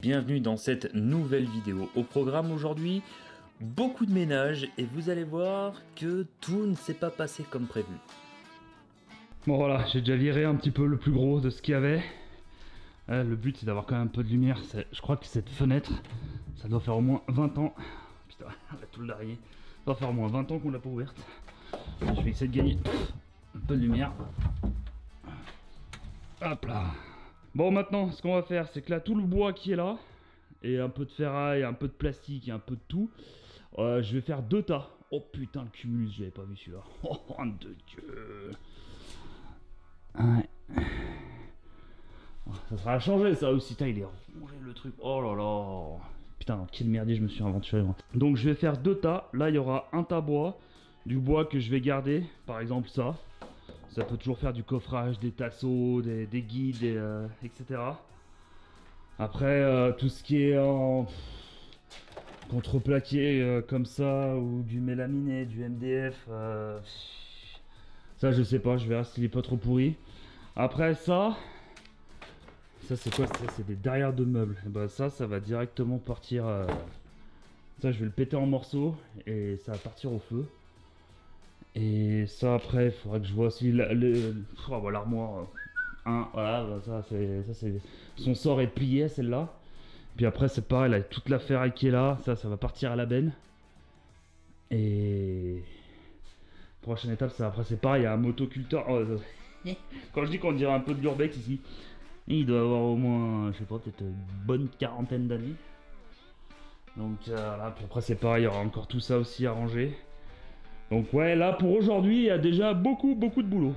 Bienvenue dans cette nouvelle vidéo. Au programme aujourd'hui, beaucoup de ménage et vous allez voir que tout ne s'est pas passé comme prévu. Bon voilà, j'ai déjà viré un petit peu le plus gros de ce qu'il y avait. Le but c'est d'avoir quand même un peu de lumière. Je crois que cette fenêtre, ça doit faire au moins 20 ans. Putain, la toile d'araignée. Ça doit faire au moins 20 ans qu'on l'a pas ouverte. Je vais essayer de gagner un peu de lumière. Hop là. Bon, maintenant ce qu'on va faire, c'est que là tout le bois qui est là, et un peu de ferraille, un peu de plastique et un peu de tout, je vais faire 2 tas. Oh putain, le cumulus, j'avais pas vu celui-là. Oh de Dieu. Ouais. Ça sera changé ça aussi. Putain, il est rongé le truc. Oh là là. Putain, quel merdier je me suis inventé. Donc je vais faire 2 tas. Là il y aura un tas bois, du bois que je vais garder. Par exemple ça. Ça peut toujours faire du coffrage, des tasseaux, des guides, etc. Après tout ce qui est en contreplaqué comme ça, ou du mélaminé, du MDF, ça je sais pas, je verrai s'il est pas trop pourri. Après ça c'est quoi? Ça c'est des derrière de meubles. Et bah ça va directement partir, ça je vais le péter en morceaux et ça va partir au feu. Et ça après il faudra que je vois aussi l'armoire. Voilà, ça c'est son sort est plié celle-là. Puis après c'est pareil, là, toute la ferraille qui est là, ça va partir à la benne. Et prochaine étape, ça après c'est pareil, il y a un motoculteur. Quand je dis qu'on dirait un peu de l'urbex ici, il doit avoir au moins, je sais pas, peut-être une bonne quarantaine d'années. Donc là, puis après c'est pareil, il y aura encore tout ça aussi à ranger. Donc ouais, là pour aujourd'hui, il y a déjà beaucoup de boulot.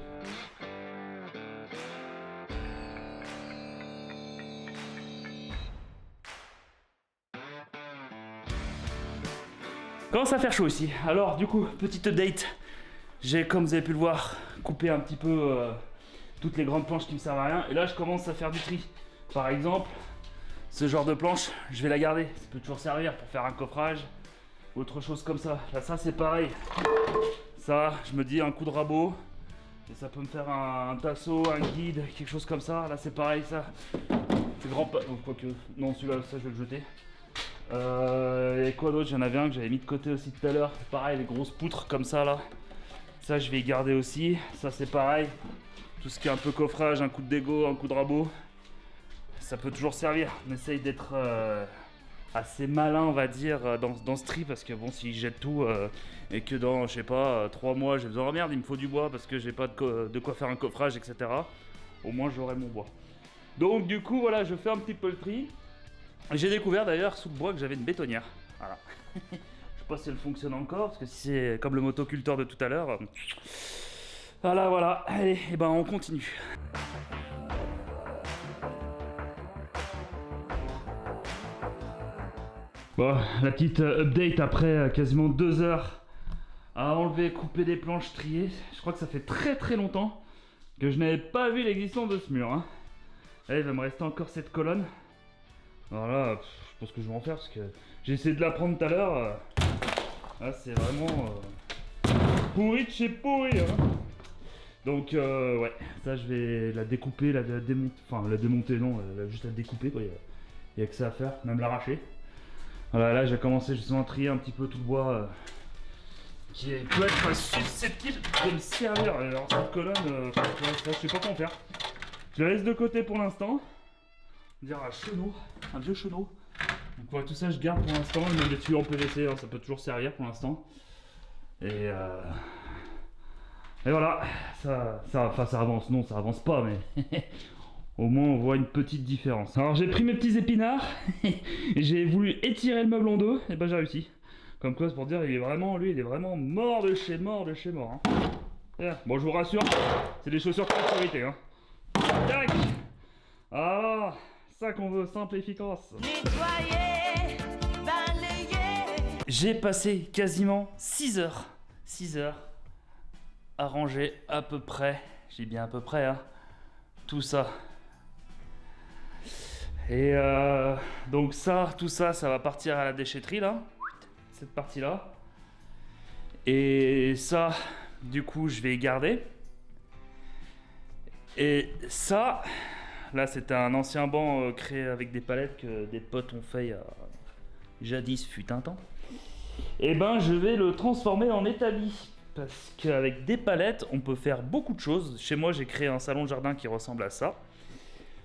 Commence à faire chaud ici. Alors du coup, petite update. J'ai, comme vous avez pu le voir, coupé un petit peu toutes les grandes planches qui me servent à rien. Et là, je commence à faire du tri. Par exemple, ce genre de planche, je vais la garder. Ça peut toujours servir pour faire un coffrage, autre chose comme ça. Là, ça c'est pareil. Ça, je me dis un coup de rabot. Et ça peut me faire un tasseau, un guide, quelque chose comme ça. Là, c'est pareil, ça. C'est grand pas. Donc, quoique. Non, celui-là, ça, je vais le jeter. Et quoi d'autre? J'en avais un que j'avais mis de côté aussi tout à l'heure. Pareil, les grosses poutres comme ça, là. Ça, je vais y garder aussi. Ça, c'est pareil. Tout ce qui est un peu coffrage, un coup de dégo, un coup de rabot, ça peut toujours servir. On essaye d'être assez malin, on va dire, dans ce tri, parce que bon, si je jette tout et que dans, je sais pas, 3 mois, j'ai besoin de merde, il me faut du bois parce que j'ai pas de quoi faire un coffrage, etc. Au moins, j'aurai mon bois. Donc, du coup, voilà, je fais un petit peu le tri. J'ai découvert d'ailleurs sous le bois que j'avais une bétonnière. Voilà. Je sais pas si elle fonctionne encore, parce que si c'est comme le motoculteur de tout à l'heure. Voilà. Allez, et ben on continue. Bon, la petite update après quasiment 2 heures à enlever, couper des planches, trier. Je crois que ça fait très longtemps que je n'avais pas vu l'existence de ce mur. Allez, il va me rester encore cette colonne. Alors là, je pense que je vais en faire parce que j'ai essayé de la prendre tout à l'heure. Là, c'est vraiment pourri de chez pourri. Donc ouais, ça je vais la découper, la démonter, enfin la démonter non, juste la découper quoi, il y a que ça à faire, même l'arracher. Voilà, là j'ai commencé justement à trier un petit peu tout le bois qui peut être susceptible de me servir. Alors cette colonne, ça, je sais pas quoi en faire. Je la laisse de côté pour l'instant. On dirait un chenot, un vieux chenot. Donc ouais, tout ça je garde pour l'instant, même les tuyaux en PVC, ça peut toujours servir pour l'instant. Et voilà, ça avance, non ça avance pas mais au moins on voit une petite différence. Alors j'ai pris mes petits épinards et j'ai voulu étirer le meuble en deux et ben j'ai réussi. Comme quoi c'est pour dire il est vraiment mort de chez mort. Bon je vous rassure, c'est des chaussures de sécurité Tac. Ah, ça qu'on veut, simple et efficace. Nettoyer, balayer. J'ai passé quasiment 6 heures à ranger à peu près, j'ai bien à peu près, tout ça. Et donc tout ça va partir à la déchetterie là, cette partie là. Et ça, du coup, je vais y garder. Et ça, Là, c'était un ancien banc créé avec des palettes que des potes ont fait il y a jadis, fut un temps. Et ben, je vais le transformer en établi. Parce qu'avec des palettes, on peut faire beaucoup de choses. Chez moi, j'ai créé un salon de jardin qui ressemble à ça.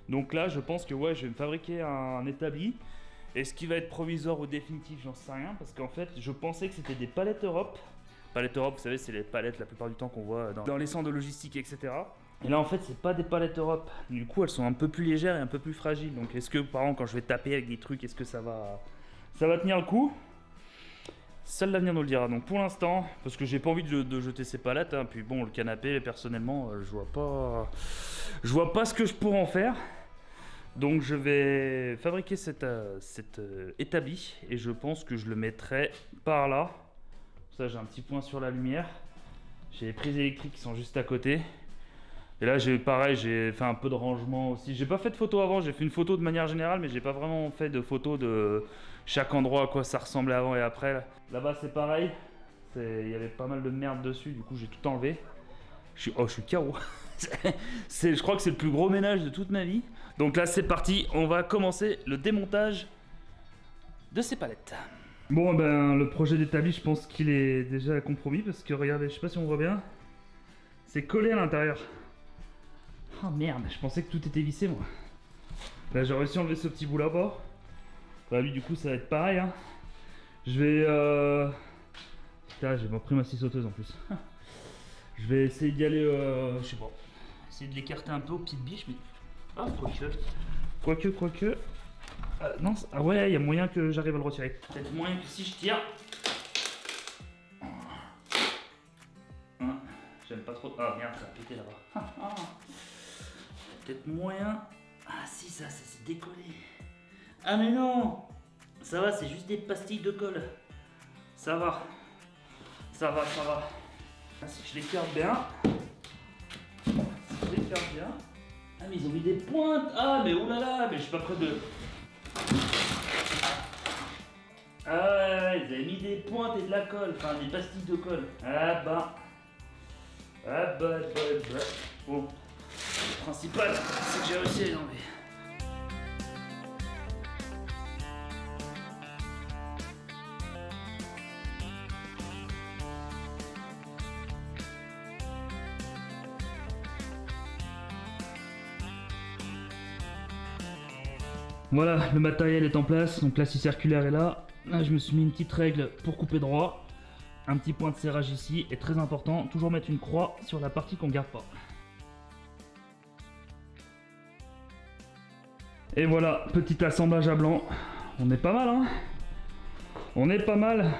Donc là, je pense que ouais, je vais me fabriquer un établi. Et ce qui va être provisoire ou définitif, j'en sais rien. Parce qu'en fait, je pensais que c'était des palettes Europe. Palettes Europe, vous savez, c'est les palettes la plupart du temps qu'on voit dans les centres de logistique, etc. Et là, en fait, c'est pas des palettes Europe. Du coup, elles sont un peu plus légères et un peu plus fragiles. Donc, est-ce que, par exemple, quand je vais taper avec des trucs, est-ce que ça va tenir le coup? Seul l'avenir nous le dira. Donc, pour l'instant, parce que j'ai pas envie de jeter ces palettes, hein, puis bon, le canapé, personnellement, je vois pas ce que je pourrais en faire. Donc, je vais fabriquer cet établi et je pense que je le mettrai par là. Ça, j'ai un petit point sur la lumière. J'ai les prises électriques qui sont juste à côté. Et là, j'ai fait un peu de rangement aussi. J'ai pas fait de photo avant, j'ai fait une photo de manière générale, mais j'ai pas vraiment fait de photo de chaque endroit, à quoi ça ressemblait avant et après. Là-bas, c'est pareil. Il y avait pas mal de merde dessus, du coup, j'ai tout enlevé. Je suis KO. Je crois que c'est le plus gros ménage de toute ma vie. Donc là, c'est parti. On va commencer le démontage de ces palettes. Bon, ben, le projet d'établi, je pense qu'il est déjà compromis parce que regardez, je sais pas si on voit bien. C'est collé à l'intérieur. Oh merde, je pensais que tout était vissé moi. Là j'ai réussi à enlever ce petit bout là-bas. Bah lui du coup ça va être pareil hein. Je vais putain j'ai pas pris ma scie sauteuse en plus. Je vais essayer d'y aller je sais pas. Essayer de l'écarter un peu au pied de biche mais. Ah quoique. Non, ah ouais il y a moyen que j'arrive à le retirer. Peut-être moyen que si je tire. J'aime pas trop. Ah merde ça a pété là-bas. Peut-être moyen. Ah si ça s'est décollé. Ah mais non. Ça va, c'est juste des pastilles de colle. Ça va. Ah, si je l'écarte bien. Ah mais ils ont mis des pointes. Ah mais oulala, mais je suis pas prêt de. Ah ouais, ils avaient mis des pointes et de la colle. Enfin des pastilles de colle. Ah bah. Bon. Le principal, c'est que j'ai réussi à les enlever. Voilà, le matériel est en place, donc la scie circulaire est là. Là, je me suis mis une petite règle pour couper droit. Un petit point de serrage ici est très important, toujours mettre une croix sur la partie qu'on garde pas. Et voilà, petit assemblage à blanc. On est pas mal hein. On est pas mal.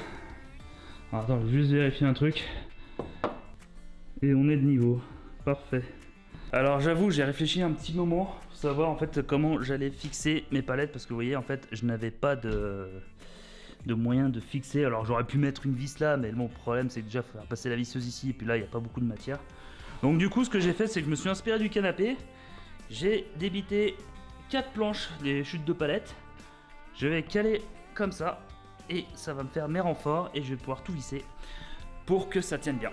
Alors, attends, je vais juste vérifier un truc. Et on est de niveau. Parfait. Alors j'avoue, j'ai réfléchi un petit moment pour savoir en fait comment j'allais fixer mes palettes parce que vous voyez en fait je n'avais pas de moyen de fixer. Alors j'aurais pu mettre une vis là, mais mon problème c'est que déjà il faut faire passer la visseuse ici et puis là il n'y a pas beaucoup de matière. Donc du coup ce que j'ai fait c'est que je me suis inspiré du canapé. J'ai débité 4 planches des chutes de palettes. Je vais caler comme ça et ça va me faire mes renforts et je vais pouvoir tout visser pour que ça tienne bien.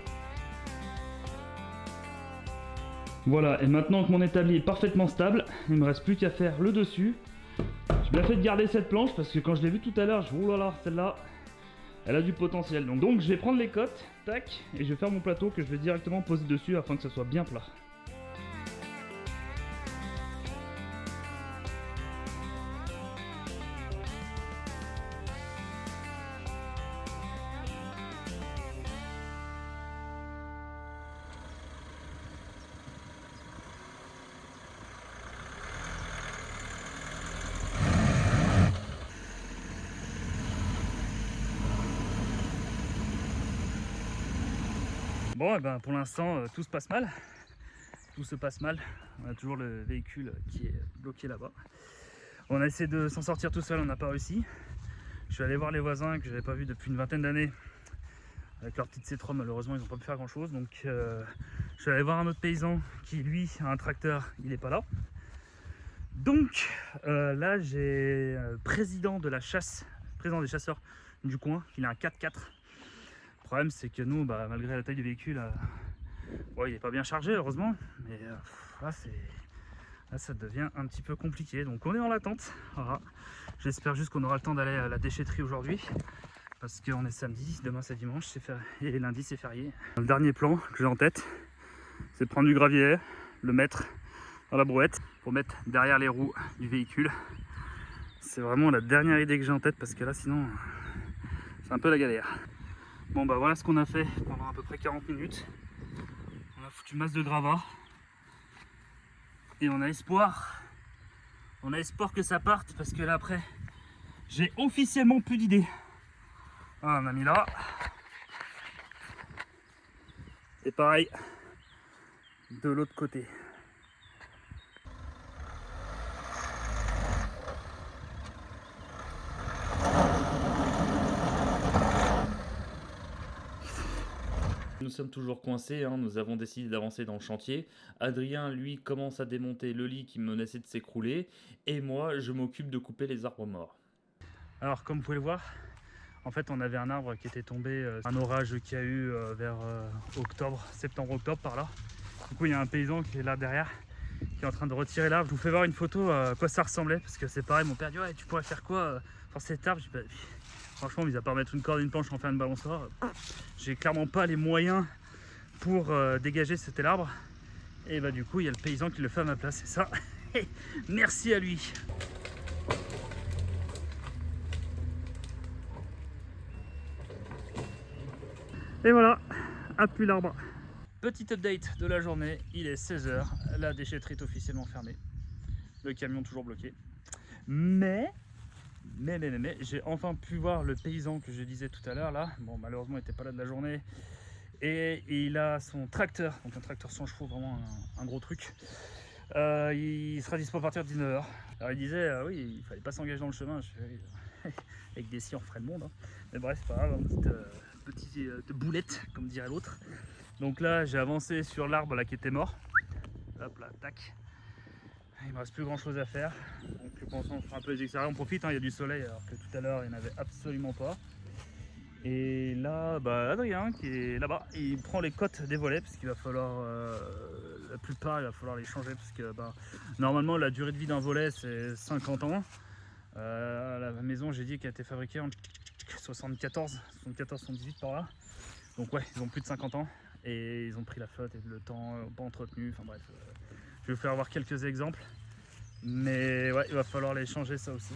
Voilà, et maintenant que mon établi est parfaitement stable, il me reste plus qu'à faire le dessus. J'ai bien fait de garder cette planche parce que quand je l'ai vue tout à l'heure, je me dis oh là là, celle-là, elle a du potentiel. Donc je vais prendre les cotes, tac, et je vais faire mon plateau que je vais directement poser dessus afin que ça soit bien plat. Bon, et ben pour l'instant, tout se passe mal. On a toujours le véhicule qui est bloqué là-bas. On a essayé de s'en sortir tout seul, on n'a pas réussi. Je suis allé voir les voisins que j'avais pas vus depuis une vingtaine d'années. Avec leur petite C3, malheureusement, ils n'ont pas pu faire grand-chose. Donc, je suis allé voir un autre paysan qui, lui, a un tracteur. Il n'est pas là. Donc, là, j'ai le président de la chasse, président des chasseurs du coin. Il a un 4x4. Le problème c'est que nous, malgré la taille du véhicule, il n'est pas bien chargé heureusement, mais là Là, ça devient un petit peu compliqué. Donc on est en l'attente. Voilà. J'espère juste qu'on aura le temps d'aller à la déchetterie aujourd'hui. Parce qu'on est samedi, demain c'est dimanche, et lundi c'est férié. Le dernier plan que j'ai en tête, c'est de prendre du gravier, le mettre dans la brouette pour mettre derrière les roues du véhicule. C'est vraiment la dernière idée que j'ai en tête parce que là sinon c'est un peu la galère. Bon bah voilà ce qu'on a fait pendant à peu près 40 minutes. On a foutu masse de gravats. Et on a espoir que ça parte parce que là après j'ai officiellement plus d'idées. Voilà, on a mis là. Et pareil de l'autre côté. Nous sommes toujours coincés, hein, nous avons décidé d'avancer dans le chantier. Adrien, lui, commence à démonter le lit qui menaçait de s'écrouler. Et moi, je m'occupe de couper les arbres morts. Alors, comme vous pouvez le voir, en fait, on avait un arbre qui était tombé, un orage qu'il y a eu vers septembre-octobre par là. Du coup, il y a un paysan qui est là derrière, qui est en train de retirer l'arbre. Je vous fais voir une photo à quoi ça ressemblait, parce que c'est pareil, mon père dit « Ouais, tu pourrais faire quoi sur cet arbre ?» Franchement, mis à part mettre une corde, une planche, en faire une balançoire, j'ai clairement pas les moyens pour dégager cet arbre. Et bah du coup, il y a le paysan qui le fait à ma place, c'est ça. Merci à lui. Et voilà, à plus l'arbre. Petit update de la journée, il est 16 h, la déchetterie est officiellement fermée. Le camion toujours bloqué. Mais j'ai enfin pu voir le paysan que je disais tout à l'heure là. Bon, malheureusement il n'était pas là de la journée. Et il a son tracteur, donc un tracteur sans chevaux, vraiment un gros truc. Il sera dispo à partir de 19 h. Alors il disait oui, il fallait pas s'engager dans le chemin. Avec des scies on ferait le monde, hein. Mais bref, c'est pas grave, une petite boulette comme dirait l'autre. Donc là j'ai avancé sur l'arbre là qui était mort. Hop là, tac. Il me reste plus grand chose à faire. Donc pour l'instant on fera un peu les extérieurs, on profite, hein, il y a du soleil alors que tout à l'heure il n'y en avait absolument pas. Et là, bah, Adrien qui est là-bas, il prend les côtes des volets parce qu'il va falloir, la plupart il va falloir les changer parce que normalement la durée de vie d'un volet c'est 50 ans. La maison j'ai dit qu'elle a été fabriquée en 74-78 par là. Donc ouais, ils ont plus de 50 ans et ils ont pris la flotte et le temps pas entretenu, enfin bref. Je vais vous faire voir quelques exemples, mais ouais, il va falloir les changer ça aussi.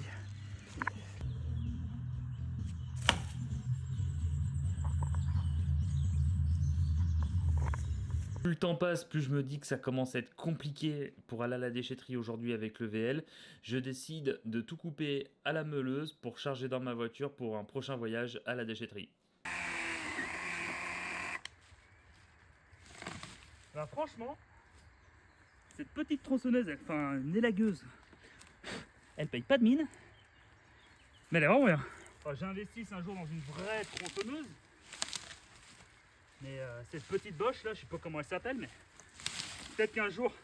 Plus le temps passe, plus je me dis que ça commence à être compliqué pour aller à la déchetterie aujourd'hui avec le VL. Je décide de tout couper à la meuleuse pour charger dans ma voiture pour un prochain voyage à la déchetterie. Alors franchement, cette petite tronçonneuse, enfin une élagueuse, elle paye pas de mine, mais elle est vraiment bien. Enfin, j'ai investi un jour dans une vraie tronçonneuse, mais cette petite boche là, je sais pas comment elle s'appelle, mais peut-être qu'un jour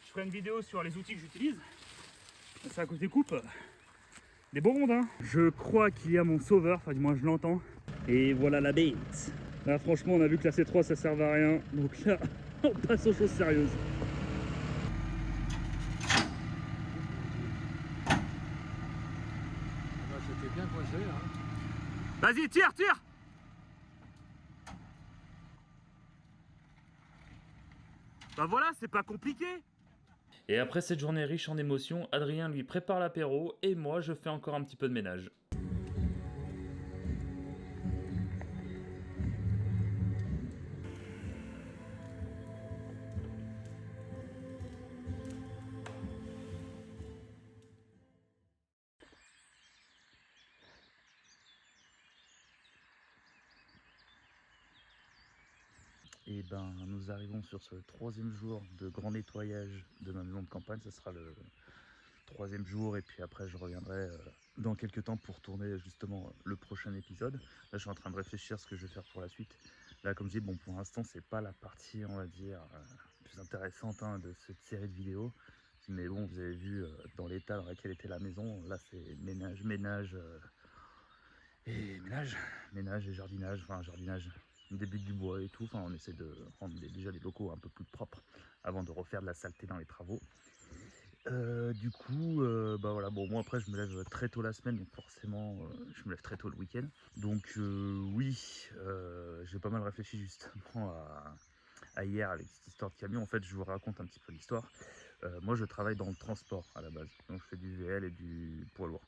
je ferai une vidéo sur les outils que j'utilise. Ça à côté coupe des beaux rondins. Je crois qu'il y a mon sauveur, enfin du moins je l'entends, et voilà la bête. Là franchement on a vu que la C3 ça servait à rien, donc là on passe aux choses sérieuses. J'étais bien coincé, hein. Vas-y, tire. Bah voilà, c'est pas compliqué. Et après cette journée riche en émotions, Adrien lui prépare l'apéro et moi je fais encore un petit peu de ménage. Et ben nous arrivons sur ce 3e jour de grand nettoyage de ma maison de campagne. Ce sera le 3e jour et puis après je reviendrai dans quelques temps pour tourner justement le prochain épisode. Là je suis en train de réfléchir à ce que je vais faire pour la suite. Là comme je dis, bon pour l'instant c'est pas la partie on va dire plus intéressante de cette série de vidéos. Mais bon vous avez vu dans l'état dans lequel était la maison, là c'est ménage et jardinage, enfin jardinage. Début du bois et tout, enfin on essaie de rendre déjà les locaux un peu plus propres avant de refaire de la saleté dans les travaux. Du coup, bah voilà, bon moi après je me lève très tôt la semaine, donc forcément je me lève très tôt le week-end. Donc oui, j'ai pas mal réfléchi justement à hier avec cette histoire de camion. En fait, je vous raconte un petit peu l'histoire. Moi je travaille dans le transport à la base, donc je fais du VL et du poids lourd.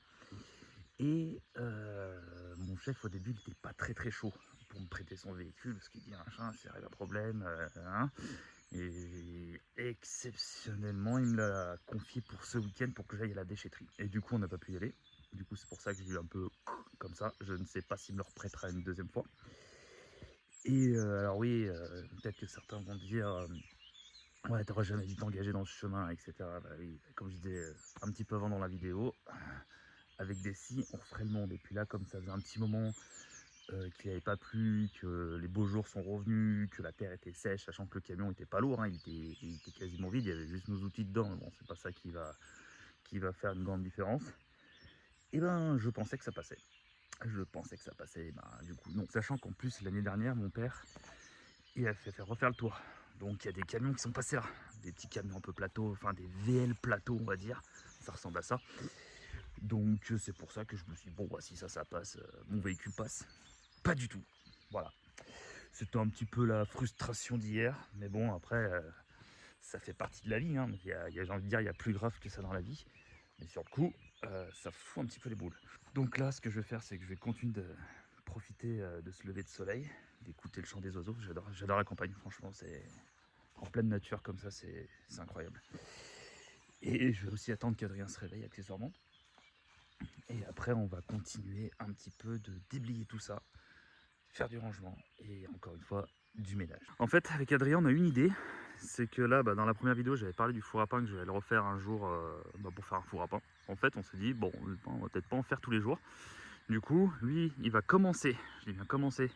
Et mon chef au début il était pas très chaud pour me prêter son véhicule, parce qu'il dit machin, s'il arrive un problème, hein. Et exceptionnellement, il me l'a confié pour ce week-end pour que j'aille à la déchetterie. Et du coup, on n'a pas pu y aller. Du coup, c'est pour ça que j'ai eu un peu comme ça. Je ne sais pas s'il me le reprêtera une deuxième fois. Et alors oui, peut-être que certains vont dire ouais, t'aurais jamais dû t'engager dans ce chemin, etc. Bah oui, comme je disais un petit peu avant dans la vidéo, avec des si, on referait le monde. Et puis là, comme ça faisait un petit moment qu'il n'avait pas plu, que les beaux jours sont revenus, que la terre était sèche, sachant que le camion était pas lourd, hein, il était quasiment vide, il y avait juste nos outils dedans, mais bon, c'est pas ça qui va faire une grande différence. Et ben, je pensais que ça passait. Je pensais que ça passait, et ben, du coup, non. Sachant qu'en plus, l'année dernière, mon père, il a fait faire refaire le toit. Donc, il y a des camions qui sont passés là. Des petits camions un peu plateaux, enfin des VL plateaux, on va dire. Ça ressemble à ça. Donc, c'est pour ça que je me suis dit, bon, bah, si ça passe, mon véhicule passe. Pas du tout. Voilà. C'était un petit peu la frustration d'hier, mais bon, après, ça fait partie de la vie. Hein. J'ai envie de dire, il y a plus grave que ça dans la vie. Mais sur le coup, ça fout un petit peu les boules. Donc là, ce que je vais faire, c'est que je vais continuer de profiter de ce lever de soleil, d'écouter le chant des oiseaux. J'adore la campagne, franchement, c'est en pleine nature comme ça, c'est incroyable. Et je vais aussi attendre qu'Adrien se réveille accessoirement. Et après, on va continuer un petit peu de déblayer tout ça, faire du rangement et encore une fois du ménage. En fait, avec Adrien, on a une idée, c'est que là, dans la première vidéo, j'avais parlé du four à pain, que je vais le refaire un jour pour faire un four à pain. En fait, on s'est dit, bon, on va peut-être pas en faire tous les jours. Du coup, lui, il va commencer, je dis bien commencer,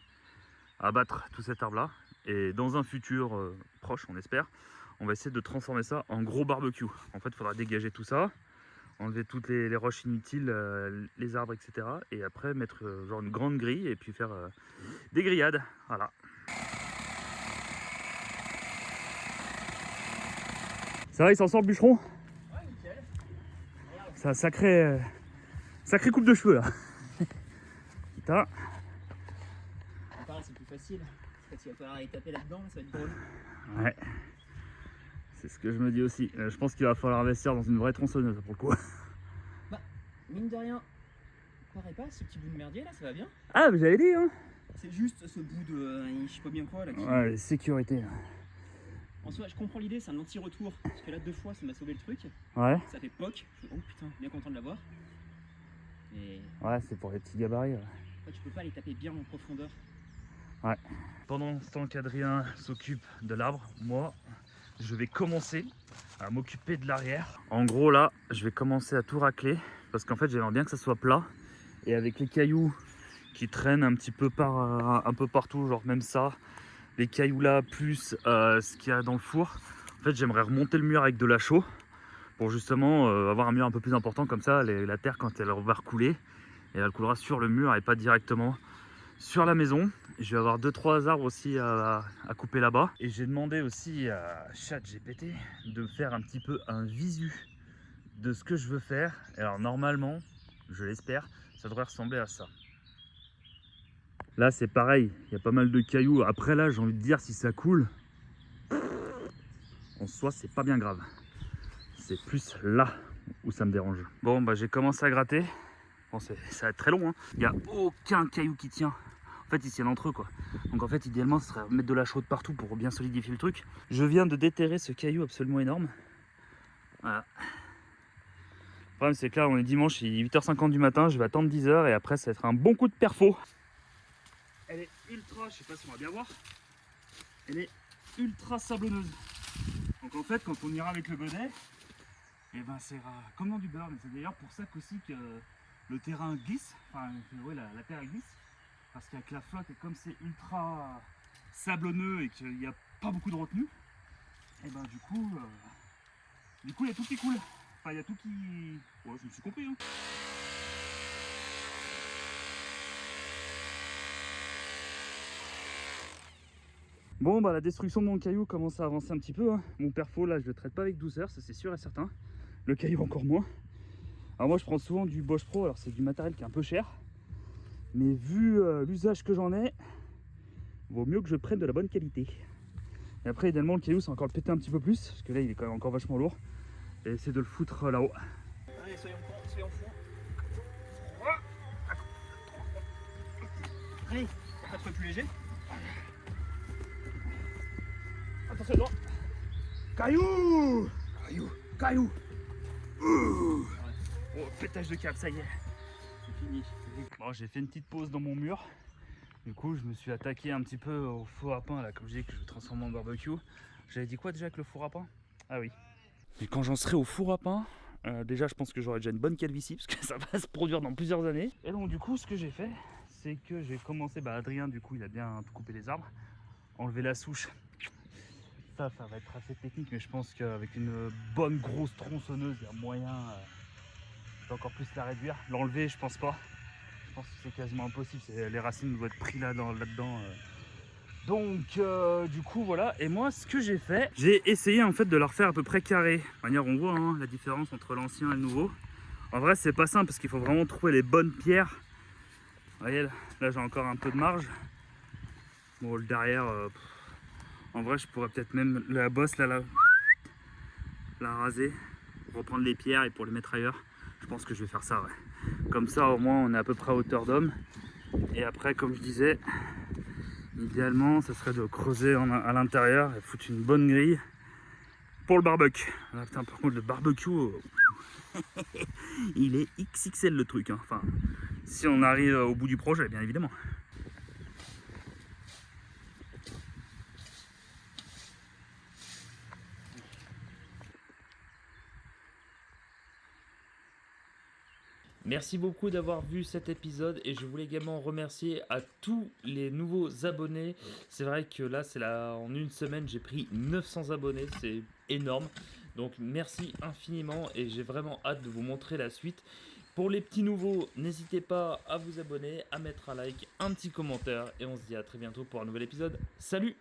à abattre tout cet arbre-là. Et dans un futur proche, on espère, on va essayer de transformer ça en gros barbecue. En fait, il faudra dégager tout ça, enlever toutes les roches inutiles, les arbres, etc. Et après mettre genre une grande grille et puis faire des grillades. Voilà. Ça va, il s'en sort le bûcheron? Ouais, nickel. C'est un sacré coupe de cheveux là. Putain. Pareil, c'est plus facile. Parce qu'il va falloir aller taper là-dedans, ça va être drôle. Ouais. C'est ce que je me dis aussi. Je pense qu'il va falloir investir dans une vraie tronçonneuse pour le coup. Bah, mine de rien, pareil pas, ce petit bout de merdier là, ça va bien. Ah, mais j'avais dit, hein. C'est juste ce bout de je sais pas bien quoi là. Ouais, sécurité. En soi, je comprends l'idée, c'est un anti-retour. Parce que là, 2 fois, ça m'a sauvé le truc. Ouais. Ça fait poc. Je fais, oh putain, bien content de l'avoir. Et Ouais, c'est pour les petits gabarits. après, tu peux pas les taper bien en profondeur. Ouais. Pendant ce temps qu'Adrien s'occupe de l'arbre, moi, je vais commencer à m'occuper de l'arrière. En gros, là, je vais commencer à tout racler parce qu'en fait, j'aimerais bien que ça soit plat. Et avec les cailloux qui traînent un petit peu un peu partout, genre même ça, les cailloux là, plus ce qu'il y a dans le four. En fait, j'aimerais remonter le mur avec de la chaux pour justement avoir un mur un peu plus important. Comme ça, la terre, quand elle va recouler, elle coulera sur le mur et pas directement sur la maison. Je vais avoir 2-3 arbres aussi à couper là-bas. Et j'ai demandé aussi à ChatGPT de me faire un petit peu un visu de ce que je veux faire. Et alors normalement, je l'espère, ça devrait ressembler à ça. Là c'est pareil, il y a pas mal de cailloux. Après là, j'ai envie de dire, si ça coule, en soi c'est pas bien grave. C'est plus là où ça me dérange. Bon bah j'ai commencé à gratter. Bon, ça va être très long, hein. Il n'y a aucun caillou qui tient. En fait, ils tiennent entre eux, quoi. Donc en fait, idéalement, ce serait mettre de la chaux partout pour bien solidifier le truc. Je viens de déterrer ce caillou absolument énorme. Voilà. Le problème, c'est que là, on est dimanche, il est 8h50 du matin. Je vais attendre 10h et après, ça va être un bon coup de perfo. Elle est ultra, je sais pas si on va bien voir. Elle est ultra sablonneuse. Donc en fait, quand on ira avec le godet, et ben, c'est comme dans du beurre. Mais c'est d'ailleurs pour ça qu'aussi que le terrain glisse, enfin ouais, la terre glisse, parce qu'avec la flotte et comme c'est ultra sablonneux et qu'il n'y a pas beaucoup de retenue, et ben du coup il y a tout qui coule, enfin il y a tout qui... Ouais, je me suis compris, hein. Bon bah la destruction de mon caillou commence à avancer un petit peu, hein. Mon perfo là je le traite pas avec douceur, ça c'est sûr et certain. Le caillou encore moins. Alors moi je prends souvent du Bosch Pro, alors c'est du matériel qui est un peu cher. Mais vu l'usage que j'en ai, vaut mieux que je prenne de la bonne qualité. Et après idéalement le caillou c'est encore le péter un petit peu plus, parce que là il est quand même encore vachement lourd. Et essayer de le foutre là-haut. Allez, soyons fous. Allez, pas de fois plus léger. Attention non. Caillou. Caillou. Oh, pétage de câble, ça y est. C'est fini. Bon, j'ai fait une petite pause dans mon mur. Du coup, je me suis attaqué un petit peu au four à pain, là, comme je dis que je transforme en barbecue. J'avais dit quoi déjà avec le four à pain? Ah oui. Et quand j'en serai au four à pain, déjà, je pense que j'aurai déjà une bonne calvitie, parce que ça va se produire dans plusieurs années. Et donc, du coup, ce que j'ai fait, c'est que j'ai commencé, Adrien, du coup, il a bien coupé les arbres, enlevé la souche. Ça va être assez technique, mais je pense qu'avec une bonne grosse tronçonneuse, il y a moyen d'encore plus la réduire. L'enlever, je pense pas. Je pense que c'est quasiment impossible. Les racines doivent être pris là-dedans. Donc, du coup, voilà. Et moi, ce que j'ai fait, j'ai essayé en fait de la refaire à peu près carré. De manière, on voit la différence entre l'ancien et le nouveau. En vrai, c'est pas simple parce qu'il faut vraiment trouver les bonnes pierres. Vous voyez, là, j'ai encore un peu de marge. Bon, le derrière. En vrai, je pourrais peut-être même la bosse là, la raser, reprendre les pierres et pour les mettre ailleurs. Je pense que je vais faire ça, ouais. Comme ça, au moins, on est à peu près à hauteur d'homme. Et après, comme je disais, idéalement, ça serait de creuser à l'intérieur et foutre une bonne grille pour le barbecue. Là, putain, par contre, le barbecue, il est XXL le truc. Hein. Enfin, si on arrive au bout du projet, bien évidemment. Merci beaucoup d'avoir vu cet épisode et je voulais également remercier à tous les nouveaux abonnés. C'est vrai que là, en une semaine, j'ai pris 900 abonnés, c'est énorme. Donc merci infiniment et j'ai vraiment hâte de vous montrer la suite. Pour les petits nouveaux, n'hésitez pas à vous abonner, à mettre un like, un petit commentaire et on se dit à très bientôt pour un nouvel épisode. Salut!